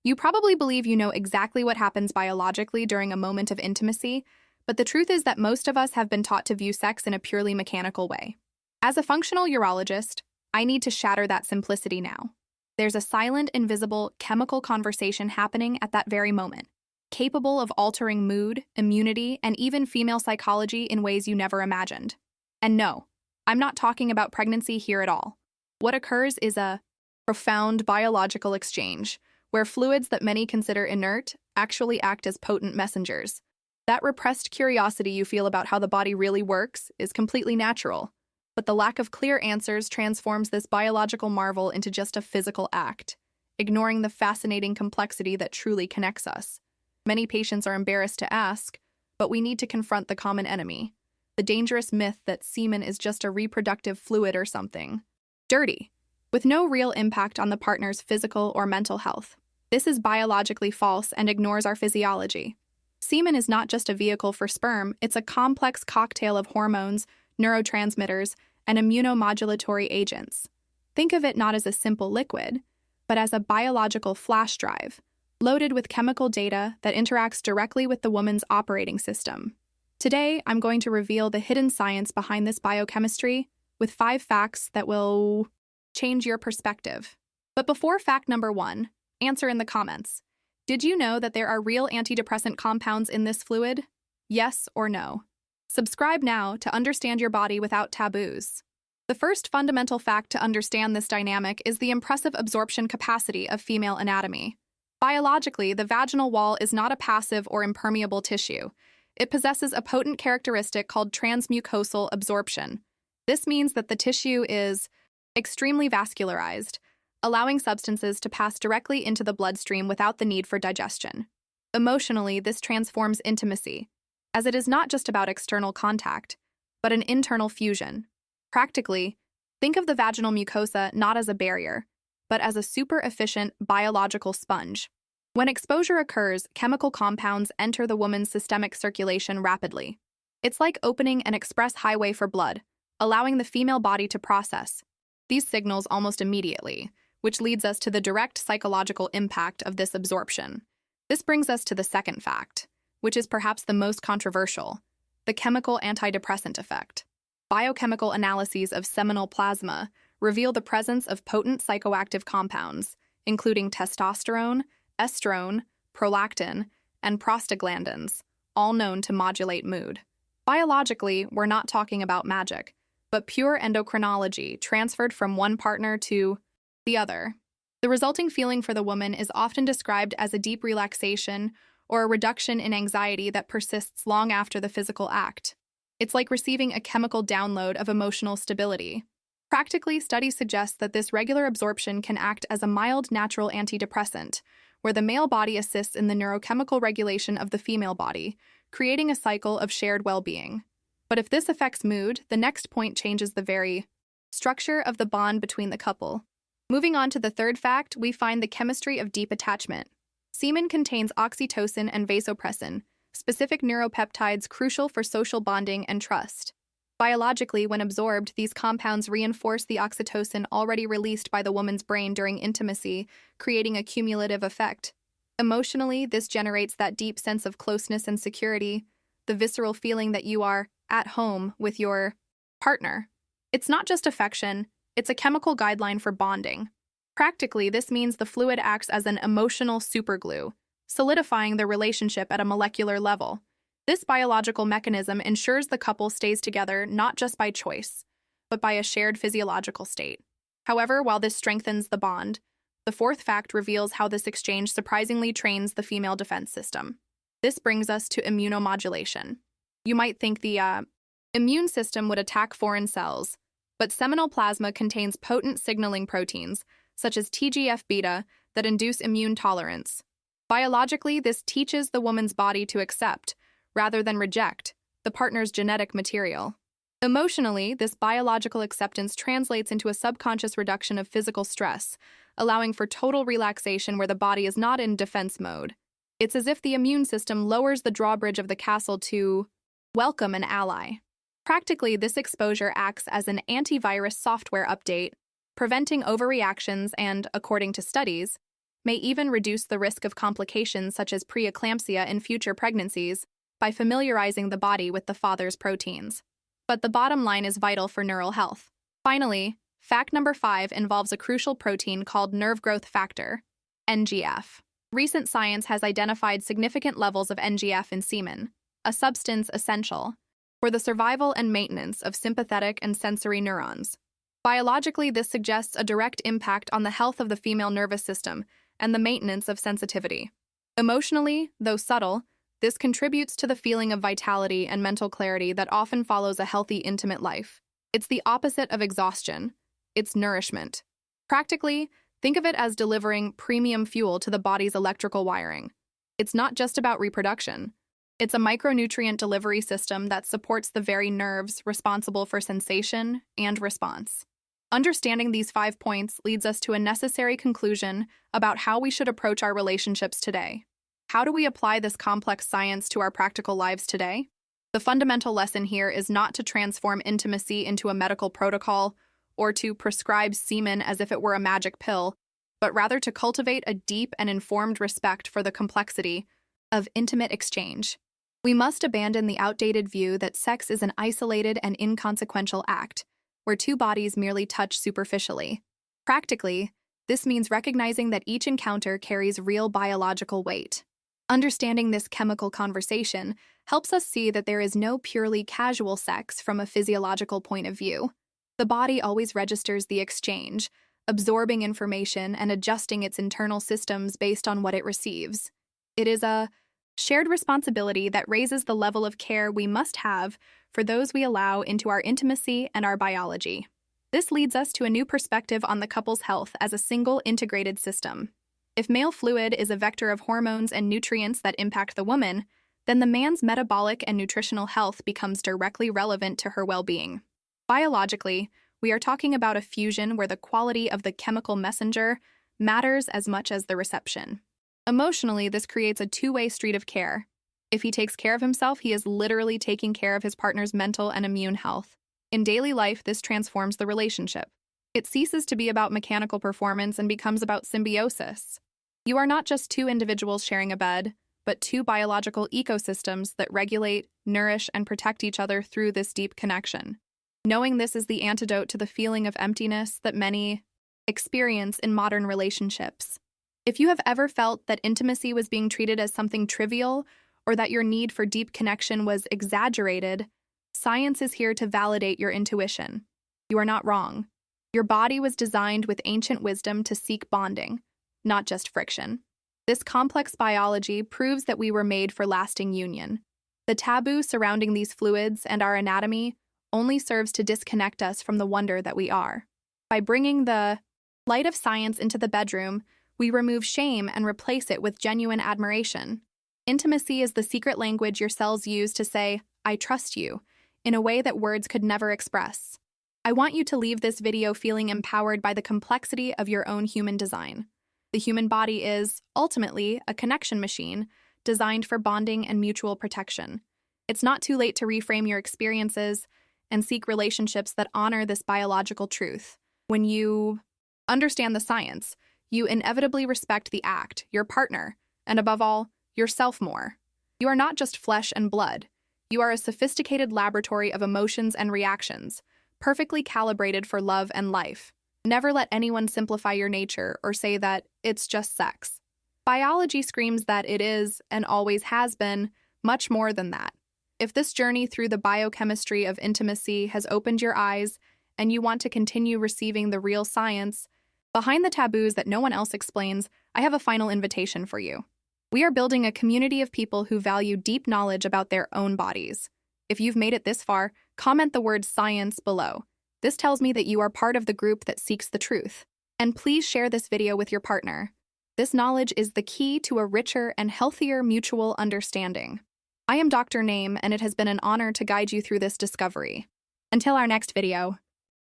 You probably believe you know exactly what happens biologically during a moment of intimacy, but the truth is that most of us have been taught to view sex in a purely mechanical way. As a functional urologist, I need to shatter that simplicity now. There's a silent, invisible, chemical conversation happening at that very moment, capable of altering mood, immunity, and even female psychology in ways you never imagined. And no, I'm not talking about pregnancy here at all. What occurs is a profound biological exchange, where fluids that many consider inert actually act as potent messengers. That repressed curiosity you feel about how the body really works is completely natural, but the lack of clear answers transforms this biological marvel into just a physical act, ignoring the fascinating complexity that truly connects us. Many patients are embarrassed to ask, but we need to confront the common enemy, the dangerous myth that semen is just a reproductive fluid or something. Dirty, with no real impact on the partner's physical or mental health. This is biologically false and ignores our physiology. Semen is not just a vehicle for sperm, it's a complex cocktail of hormones, neurotransmitters, and immunomodulatory agents. Think of it not as a simple liquid, but as a biological flash drive, loaded with chemical data that interacts directly with the woman's operating system. Today, I'm going to reveal the hidden science behind this biochemistry with 5 facts that will change your perspective. But before fact number 1, answer in the comments. Did you know that there are real antidepressant compounds in this fluid? Yes or no? Subscribe now to understand your body without taboos. The first fundamental fact to understand this dynamic is the impressive absorption capacity of female anatomy. Biologically, the vaginal wall is not a passive or impermeable tissue. It possesses a potent characteristic called transmucosal absorption. This means that the tissue is extremely vascularized, allowing substances to pass directly into the bloodstream without the need for digestion. Emotionally, this transforms intimacy, as it is not just about external contact, but an internal fusion. Practically, think of the vaginal mucosa not as a barrier, but as a super-efficient biological sponge. When exposure occurs, chemical compounds enter the woman's systemic circulation rapidly. It's like opening an express highway for blood, allowing the female body to process these signals almost immediately, which leads us to the direct psychological impact of this absorption. This brings us to the second fact, which is perhaps the most controversial, the chemical antidepressant effect. Biochemical analyses of seminal plasma reveal the presence of potent psychoactive compounds, including testosterone, estrone, prolactin, and prostaglandins, all known to modulate mood. Biologically, we're not talking about magic, but pure endocrinology transferred from one partner to the other. The resulting feeling for the woman is often described as a deep relaxation or a reduction in anxiety that persists long after the physical act. It's like receiving a chemical download of emotional stability. Practically, studies suggest that this regular absorption can act as a mild natural antidepressant, where the male body assists in the neurochemical regulation of the female body, creating a cycle of shared well-being. But if this affects mood, the next point changes the very structure of the bond between the couple. Moving on to the third fact, we find the chemistry of deep attachment. Semen contains oxytocin and vasopressin, specific neuropeptides crucial for social bonding and trust. Biologically, when absorbed, these compounds reinforce the oxytocin already released by the woman's brain during intimacy, creating a cumulative effect. Emotionally, this generates that deep sense of closeness and security, the visceral feeling that you are at home with your partner. It's not just affection, it's a chemical guideline for bonding. Practically, this means the fluid acts as an emotional superglue, solidifying the relationship at a molecular level. This biological mechanism ensures the couple stays together not just by choice, but by a shared physiological state. However, while this strengthens the bond, the fourth fact reveals how this exchange surprisingly trains the female defense system. This brings us to immunomodulation. You might think the immune system would attack foreign cells, but seminal plasma contains potent signaling proteins, such as TGF-beta, that induce immune tolerance. Biologically, this teaches the woman's body to accept, rather than reject, the partner's genetic material. Emotionally, this biological acceptance translates into a subconscious reduction of physical stress, allowing for total relaxation where the body is not in defense mode. It's as if the immune system lowers the drawbridge of the castle to welcome an ally. Practically, this exposure acts as an antivirus software update, preventing overreactions and, according to studies, may even reduce the risk of complications such as preeclampsia in future pregnancies by familiarizing the body with the father's proteins. But the bottom line is vital for neural health. Finally, fact number 5 involves a crucial protein called nerve growth factor, NGF. Recent science has identified significant levels of NGF in semen, a substance essential for the survival and maintenance of sympathetic and sensory neurons. Biologically, this suggests a direct impact on the health of the female nervous system and the maintenance of sensitivity. Emotionally, though subtle, this contributes to the feeling of vitality and mental clarity that often follows a healthy, intimate life. It's the opposite of exhaustion. It's nourishment. Practically, think of it as delivering premium fuel to the body's electrical wiring. It's not just about reproduction. It's a micronutrient delivery system that supports the very nerves responsible for sensation and response. Understanding these 5 points leads us to a necessary conclusion about how we should approach our relationships today. How do we apply this complex science to our practical lives today? The fundamental lesson here is not to transform intimacy into a medical protocol or to prescribe semen as if it were a magic pill, but rather to cultivate a deep and informed respect for the complexity of intimate exchange. We must abandon the outdated view that sex is an isolated and inconsequential act, where two bodies merely touch superficially. Practically, this means recognizing that each encounter carries real biological weight. Understanding this chemical conversation helps us see that there is no purely casual sex from a physiological point of view. The body always registers the exchange, absorbing information and adjusting its internal systems based on what it receives. It is a shared responsibility that raises the level of care we must have for those we allow into our intimacy and our biology. This leads us to a new perspective on the couple's health as a single integrated system. If male fluid is a vector of hormones and nutrients that impact the woman, then the man's metabolic and nutritional health becomes directly relevant to her well-being. Biologically, we are talking about a fusion where the quality of the chemical messenger matters as much as the reception. Emotionally, this creates a two-way street of care. If he takes care of himself, he is literally taking care of his partner's mental and immune health. In daily life, this transforms the relationship. It ceases to be about mechanical performance and becomes about symbiosis. You are not just two individuals sharing a bed, but two biological ecosystems that regulate, nourish, and protect each other through this deep connection. Knowing this is the antidote to the feeling of emptiness that many experience in modern relationships. If you have ever felt that intimacy was being treated as something trivial or that your need for deep connection was exaggerated, science is here to validate your intuition. You are not wrong. Your body was designed with ancient wisdom to seek bonding, not just friction. This complex biology proves that we were made for lasting union. The taboo surrounding these fluids and our anatomy only serves to disconnect us from the wonder that we are. By bringing the light of science into the bedroom, we remove shame and replace it with genuine admiration. Intimacy is the secret language your cells use to say, "I trust you," in a way that words could never express. I want you to leave this video feeling empowered by the complexity of your own human design. The human body is, ultimately, a connection machine designed for bonding and mutual protection. It's not too late to reframe your experiences and seek relationships that honor this biological truth. When you understand the science, you inevitably respect the act, your partner, and above all, yourself more. You are not just flesh and blood. You are a sophisticated laboratory of emotions and reactions, perfectly calibrated for love and life. Never let anyone simplify your nature or say that it's just sex. Biology screams that it is, and always has been, much more than that. If this journey through the biochemistry of intimacy has opened your eyes and you want to continue receiving the real science behind the taboos that no one else explains, I have a final invitation for you. We are building a community of people who value deep knowledge about their own bodies. If you've made it this far, comment the word science below. This tells me that you are part of the group that seeks the truth. And please share this video with your partner. This knowledge is the key to a richer and healthier mutual understanding. I am Dr. Name, and it has been an honor to guide you through this discovery. Until our next video.